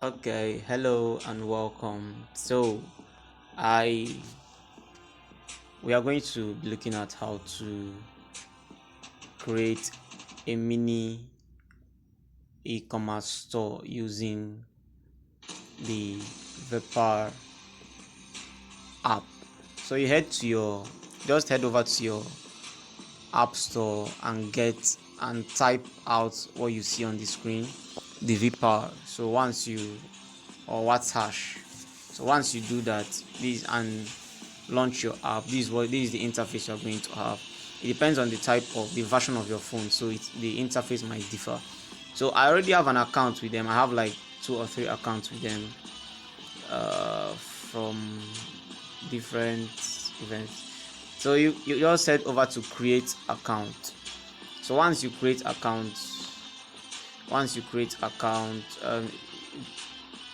Okay, hello and welcome. I we are going to be looking at how to create a mini e-commerce store using the Vepar app. So you just head over to your app store and type out what you see on the screen, the Vepar. So once you or Whatshash. So once you do that, this and launch your app, this is the interface you're going to have. It depends on the version of your phone, so the interface might differ. So I already have an account with them. I have like 2 or 3 accounts with them from different events. So you just head over to create account. So once you create account,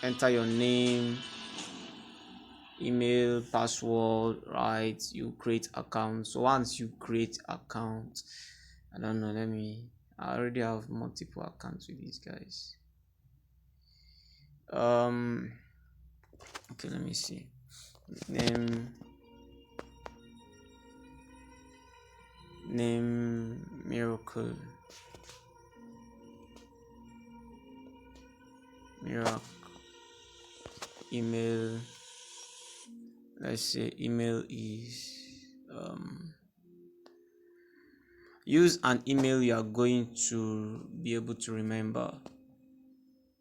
enter your name, email, password, right? You create account. So once you create account, I don't know, I already have multiple accounts with these guys. Okay, let me see. Name miracle email. Let's say email is use an email you are going to be able to remember.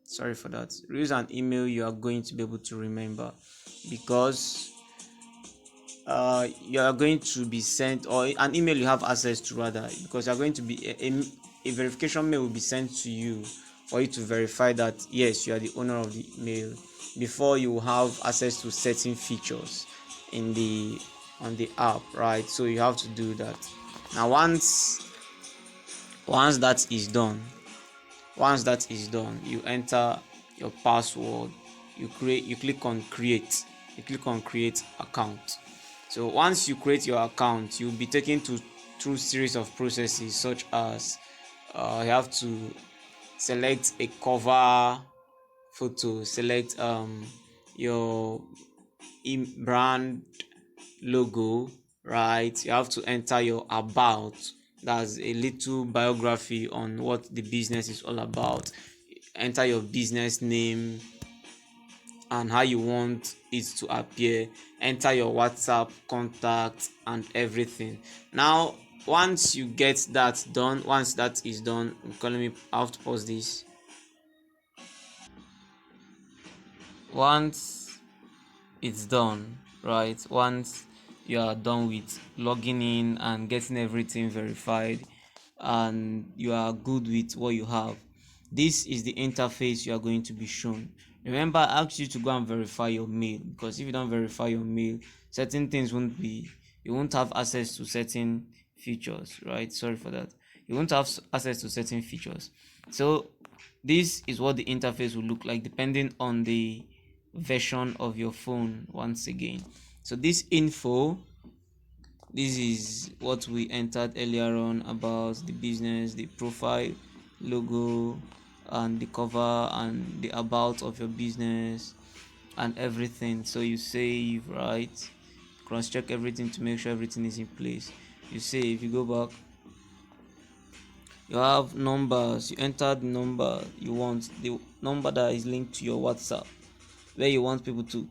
Sorry for that. Use an email you are going to be able to remember, because you are going to be sent, or an email you have access to rather, because you are going to be a verification mail will be sent to you for you to verify that yes, you are the owner of the mail, before you have access to certain features on the app, right? So you have to do that. Now once that is done, you enter your password, you click on create account. So once you create your account, you'll be taken through series of processes, such as you have to select a cover photo, select your brand logo, right? You have to enter your about, that's a little biography on what the business is all about. Enter your business name and how you want it to appear. Enter your WhatsApp contact and everything. Now once you get that done, once that is done, I have to pause this. Once it's done, right? Once you are done with logging in and getting everything verified, and you are good with what you have, this is the interface you are going to be shown. Remember, I asked you to go and verify your mail, because if you don't verify your mail, certain things you won't have access to certain features, right? Sorry for that. You won't have access to certain features. So this is what the interface will look like depending on the version of your phone. Once again, so this is what we entered earlier on about the business, the profile, logo, and the cover, and the about of your business and everything. So you save, right? Cross check everything to make sure everything is in place. You save, you go back, you have numbers, you enter the number you want, the number that is linked to your WhatsApp, where you want people to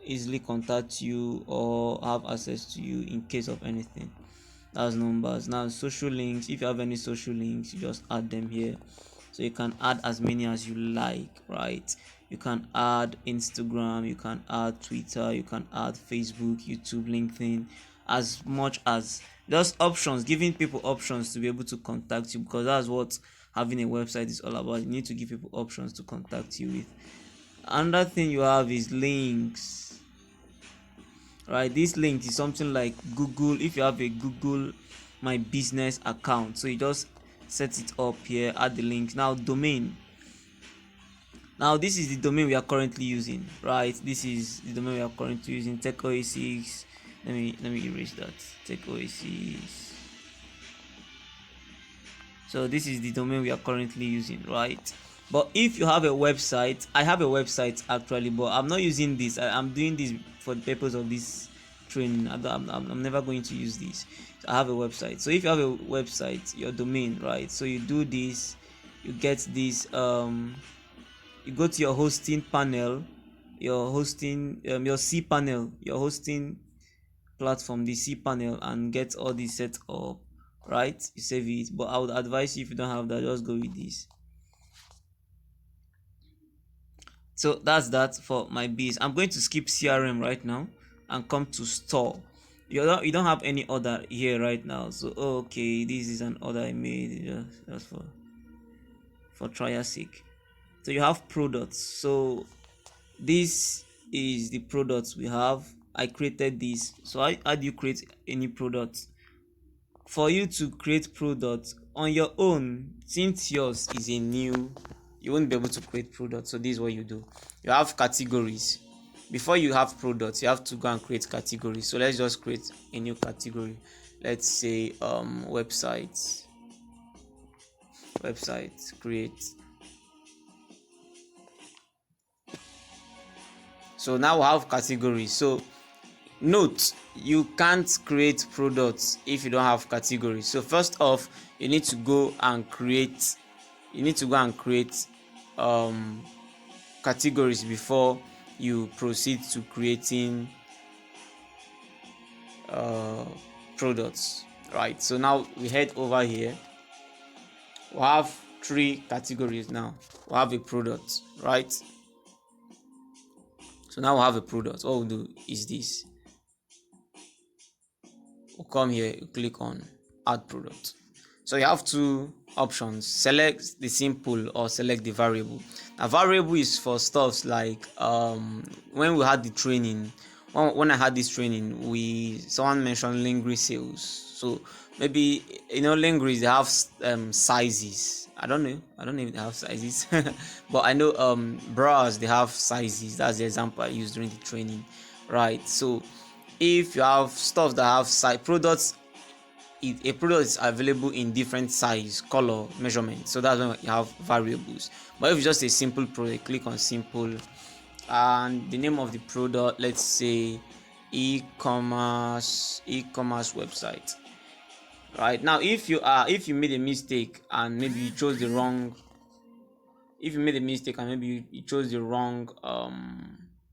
easily contact you or have access to you in case of anything. That's numbers. Now social links, if you have any social links, you just add them here. So you can add as many as you like, right? You can add Instagram, you can add Twitter, you can add Facebook, YouTube, LinkedIn, as much as just options, giving people options to be able to contact you, because that's what having a website is all about. You need to give people options to contact you with. Another thing you have is links, right? This link is something like Google. If you have a Google My Business account, so you just set it up here, add the link. Now domain, now this is the domain we are currently using, right? This is the domain we are currently using, TechOasis. Let me erase that. TechOasis. So this is the domain we are currently using, right? But if you have a website, I have a website actually, but I'm not using this. I'm doing this for the purpose of this training. I'm never going to use this. So I have a website. So if you have a website, your domain, right? So you do this, you get this. You go to your hosting panel, your hosting, your cPanel, your hosting platform, the cPanel, and get all this set up, right? You save it. But I would advise you, if you don't have that, just go with this. So that's that for my biz. I'm going to skip CRM right now and come to store. You don't have any order here right now. So okay, this is an order I made just for trial sake. So you have products. So this is the products we have. I created this. So how do you create any product? For you to create products on your own, since yours is a new, you won't be able to create products. So this is what you do. You have categories. Before you have products, you have to go and create categories. So let's just create a new category. Let's say websites. Create. So now we have categories. So note, you can't create products if you don't have categories. So first off, you need to go and create categories before you proceed to creating products, right? So now we head over here. We have 3 categories. Now we have a product, right? So now we have a product. What we'll do is this. We'll come here, you click on add product. So you have 2 options: select the simple or select the variable. Now variable is for stuffs like when we had the training, when I had this training, someone mentioned lingerie sales. So maybe lingerie, they have sizes. I don't know if they have sizes but I know bras, they have sizes. That's the example I used during the training, right? So if you have stuff that have size products, a product is available in different size, color, measurement. So that's when you have variables. But if it's just a simple product, click on simple, and the name of the product, let's say e-commerce website. Right now, if you made a mistake and maybe you chose the wrong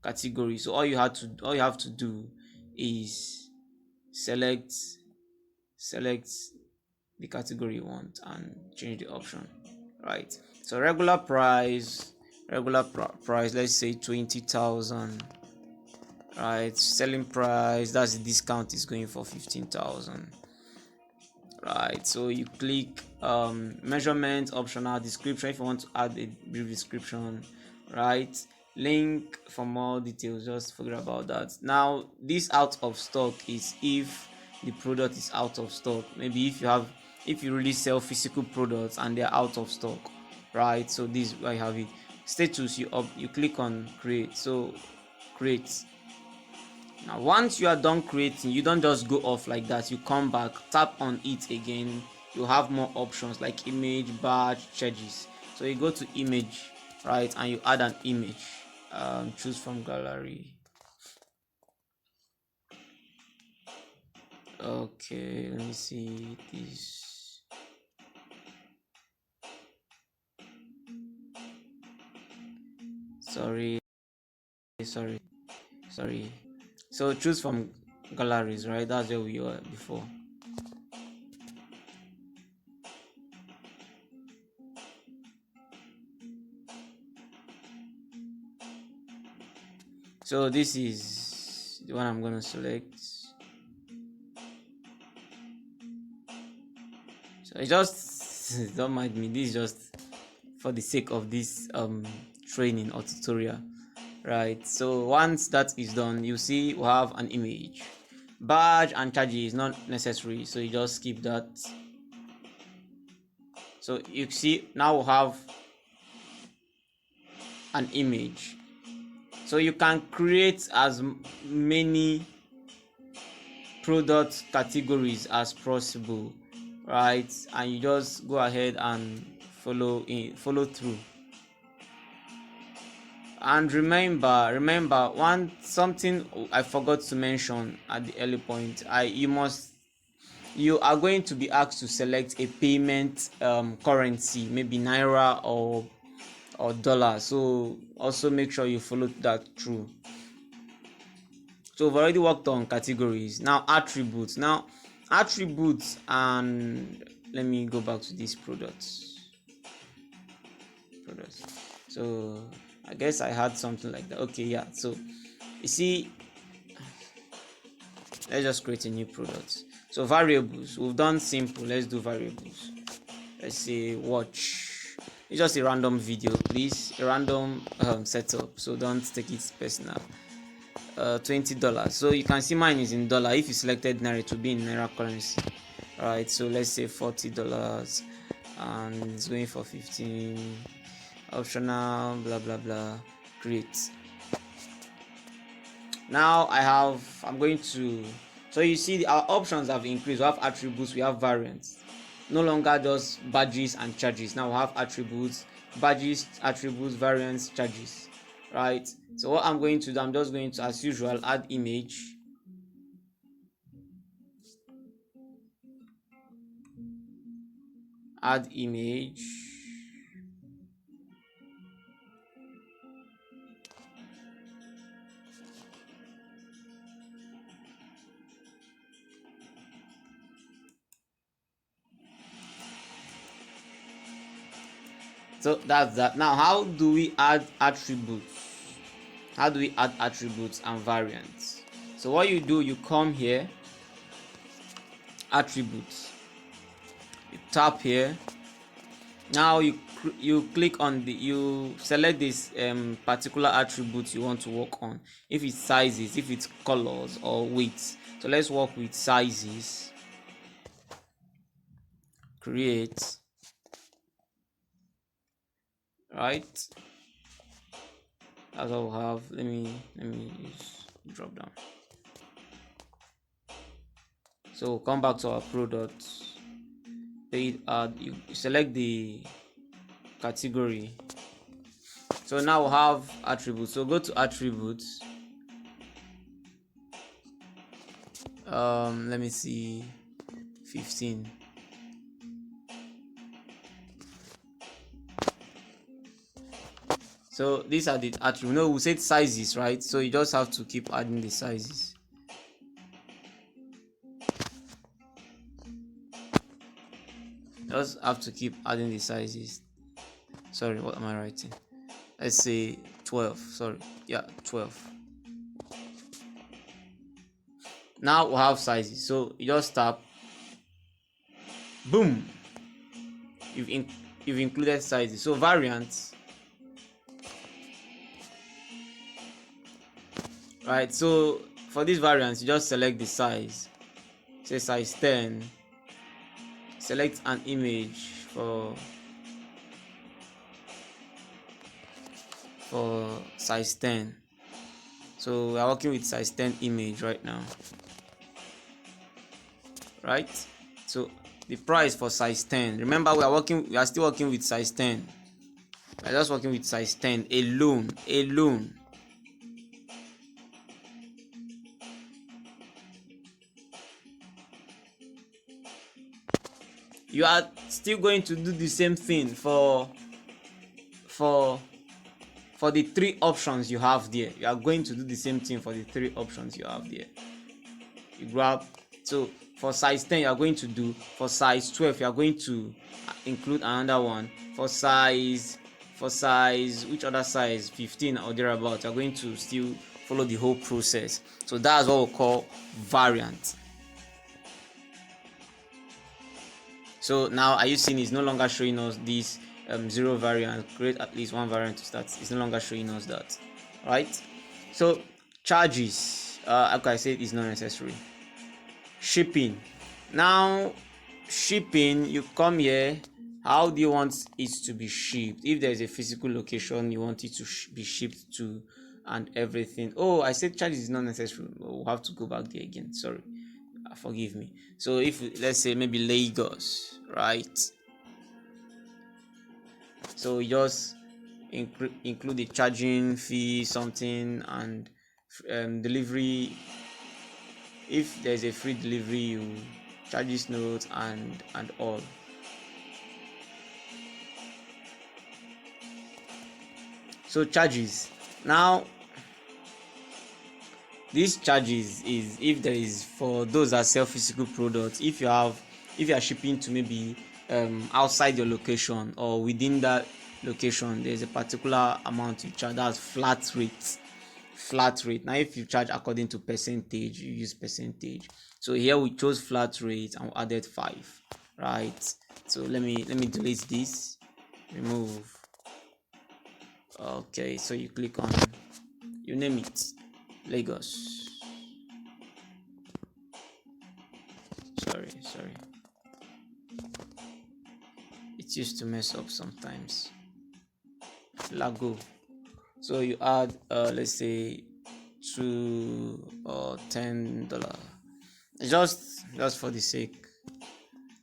category, so all you have to do is select the category you want and change the option, right? So regular price, let's say 20,000, right? Selling price, that's the discount, is going for 15,000, right? So you click measurement, optional, description if you want to add a brief description, right? Link for more details, just forget about that. Now this out of stock is if the product is out of stock. Maybe if you really sell physical products and they're out of stock, right? So this is why you have it. Status, you click on create. So create. Now once you are done creating, you don't just go off like that. You come back, tap on it again. You have more options like image, badge, charges. So you go to image, right, and you add an image. Choose from gallery. Okay, let me see this. Sorry. So choose from galleries, right? That's where we were before. So this is the one I'm gonna select. So just don't mind me, this is just for the sake of this training or tutorial, right? So once that is done, you see we have an image. Badge and charge is not necessary, so you just skip that. So you see now we have an image. So you can create as many product categories as possible, right? And you just go ahead and follow through. And remember one something I forgot to mention at the early point. You are going to be asked to select a payment currency, maybe naira or dollar. So also make sure you follow that through. So we've already worked on categories. Now attributes. And let me go back to these products. So I guess I had something like that. Okay, yeah. So you see, let's just create a new product. So variables, we've done simple. Let's do variables. Let's say watch. It's just a random video, please. A random setup. So don't take it personal. $20. So you can see mine is in dollar. If you selected naira, it will be in naira currency. Alright, so let's say $40 and it's going for 15. Optional, blah blah blah. Create. Now I'm going to, so you see our options have increased. We have attributes, we have variants. No longer just badges and charges. Now we have attributes, badges, attributes, variants, charges. Right? So what I'm going to do, I'm just going to, as usual, add image. Add image. So that's that. Now how do we add attributes? How do we add attributes and variants? So what you do, you come here, attributes, you tap here. Now you click on you select this particular attribute you want to work on. If it's sizes, if it's colors or weights. So let's work with sizes. Create. Right, that's all we have. Let me use drop down. So come back to our products, paid ad. You select the category. So now we have attributes. So go to attributes. Let me see, 15. So these are the attributes. No, we said sizes, right? So you just have to keep adding the sizes. Just have to keep adding the sizes. Sorry, what am I writing? Let's say 12. Sorry, yeah, 12. Now we have sizes. So you just tap. Boom. You've included sizes. So variants. Right, so for these variants, you just select the size. Say size 10. Select an image for size 10. So we are working with size 10 image right now. Right, so the price for size 10. Remember, we are still working with size 10. We are just working with size 10 alone. You are still going to do the same thing for the 3 options you have there. You are going to do the same thing for the 3 options you have there. You grab. So for size 10 you are going to do. For size 12 you are going to include another one. For size which other size, 15 or thereabout, you are going to still follow the whole process. So that's what we call variant. So now are you seeing it's no longer showing us this 0 variant? Create at least 1 variant to start. It's no longer showing us that, right? So charges, like I said, is not necessary. Shipping. Now shipping, you come here. How do you want it to be shipped? If there is a physical location you want it to be shipped to and everything. Oh, I said charges is not necessary. We'll have to go back there again. Sorry, forgive me. So if let's say maybe Lagos, right? So you just include the charging fee something, and delivery. If there's a free delivery, you charges note and all. So charges. Now these charges is if there is for those that sell physical products. If you are shipping to maybe outside your location or within that location, there's a particular amount you charge. That's flat rate. Now if you charge according to percentage, you use percentage. So here we chose flat rate and we added 5, right? So let me delete this, remove. Okay, so you click on, you name it, Lagos. Sorry, it used to mess up sometimes. Lago. So you add let's say $2 or $10, just for the sake,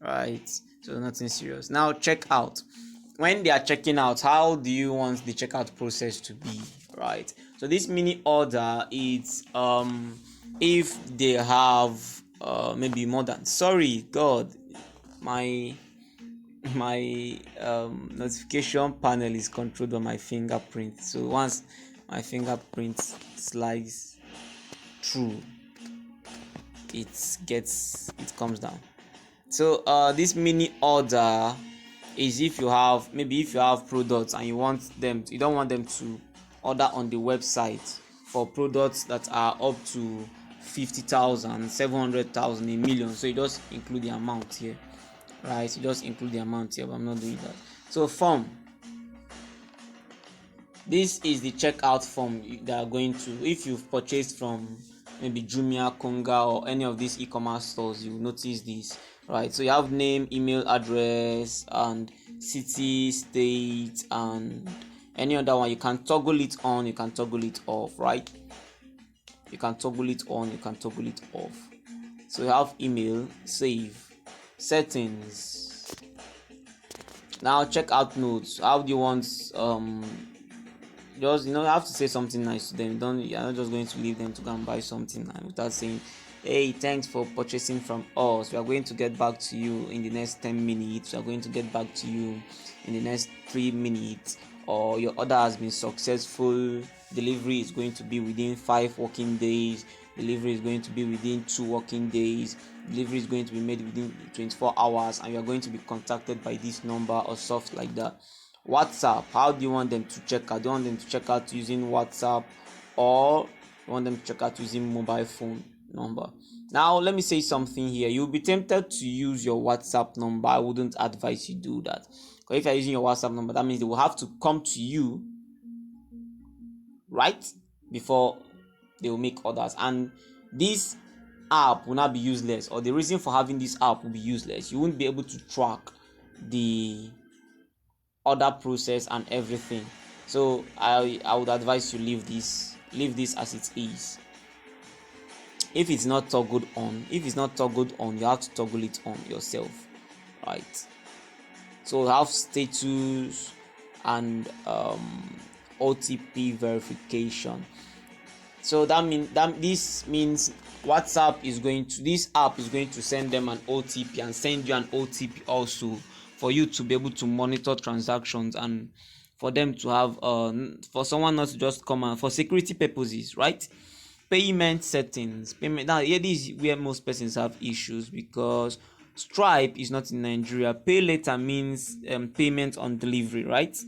right? So nothing serious. Now check out. When they are checking out, how do you want the checkout process to be, right? So this mini order is if they have maybe more than, sorry god, my notification panel is controlled by my fingerprint. So once my fingerprint slides through, it comes down. So this mini order is if you have products and you don't want them to order on the website for products that are up to 50,000, 700,000, a million. So you just include the amount here, right? You just include the amount here, but I'm not doing that. So form. This is the checkout form that are going to, if you've purchased from maybe Jumia, Konga, or any of these e-commerce stores, you notice this, right? So you have name, email address, and city, state, and any other one. You can toggle it on, you can toggle it off, right? You can toggle it on, you can toggle it off. So you have email, save, settings. Now checkout notes. How do you want just you have to say something nice to them. You're not just going to leave them to go and buy something and without saying, hey, thanks for purchasing from us, we are going to get back to you in the next 10 minutes, we are going to get back to you in the next 3 minutes, or your order has been successful, delivery is going to be within 5 working days, delivery is going to be within 2 working days, delivery is going to be made within 24 hours, and you are going to be contacted by this number or stuff like that. WhatsApp, how do you want them to check out? Do you want them to check out using WhatsApp, or you want them to check out using mobile phone number? Now let me say something here. You'll be tempted to use your WhatsApp number. I wouldn't advise you do that, because if you're using your WhatsApp number, that means they will have to come to you, right, before they will make orders, and this app will not be useless, or the reason for having this app will be useless. You won't be able to track the order process and everything. So I would advise you leave this as it is. If it's not toggled on, you have to toggle it on yourself, right? So have status and OTP verification. So this means this app is going to send them an OTP and send you an OTP also, for you to be able to monitor transactions, and for them to have for someone not to just come and for security purposes, right? Payment settings. Now here, this is where most persons have issues, because Stripe is not in Nigeria. Pay later means payment on delivery, right?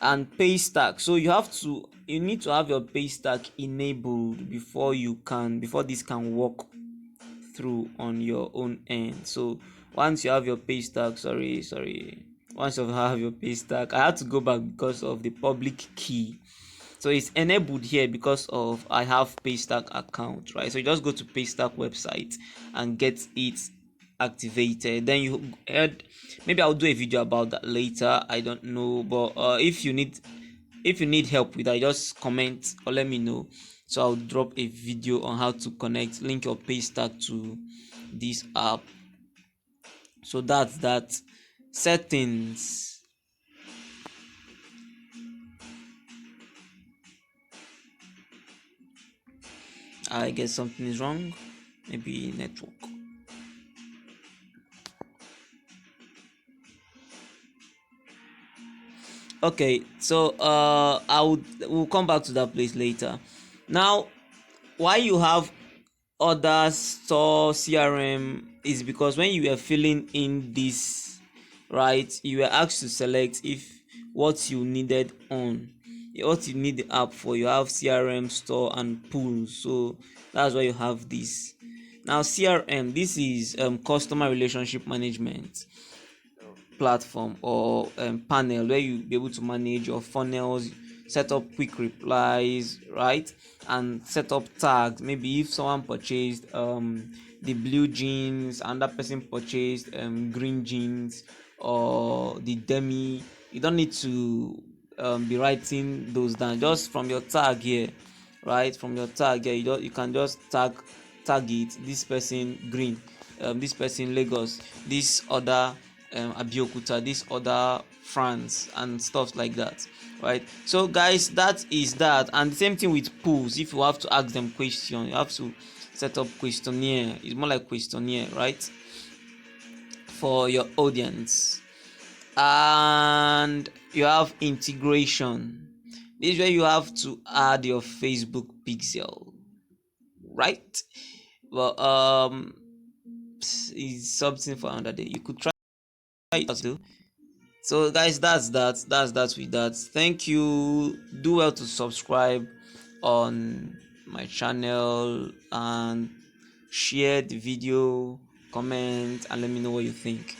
And pay stack. So you need to have your pay stack enabled before this can work through on your own end. So once you have your pay stack, once you have your pay stack, I had to go back because of the public key. So it's enabled here because of I have Paystack account, right? So you just go to Paystack website and get it activated. Then you maybe I'll do a video about that later, I don't know, but if you need help with that, just comment or let me know, so I'll drop a video on how to link your Paystack to this app. So that's that. Settings. I guess something is wrong, maybe network. Okay, so we'll come back to that place later. Now, why you have other store CRM is because when you were filling in this, right, you were asked to select if what you needed on what you need the app for. You have CRM, store, and pools, so that's why you have this. Now, CRM, this is customer relationship management platform or panel where you be able to manage your funnels, set up quick replies, right, and set up tags. Maybe if someone purchased the blue jeans and that person purchased green jeans or the demi, you don't need to be writing those down. Just from your tag here, right, from your tag here, you can just tag it, this person green, this person Lagos, this other Abeokuta, this other France, and stuff like that, right? So guys, that is that. And the same thing with pools. If you have to ask them question, you have to set up questionnaire. It's more like questionnaire, right, for your audience. And you have integration. This is where you have to add your Facebook pixel, right? Well, it's something for another day. You could try it too. So guys, that's that with that. Thank you. Do well to subscribe on my channel and share the video, comment, and let me know what you think.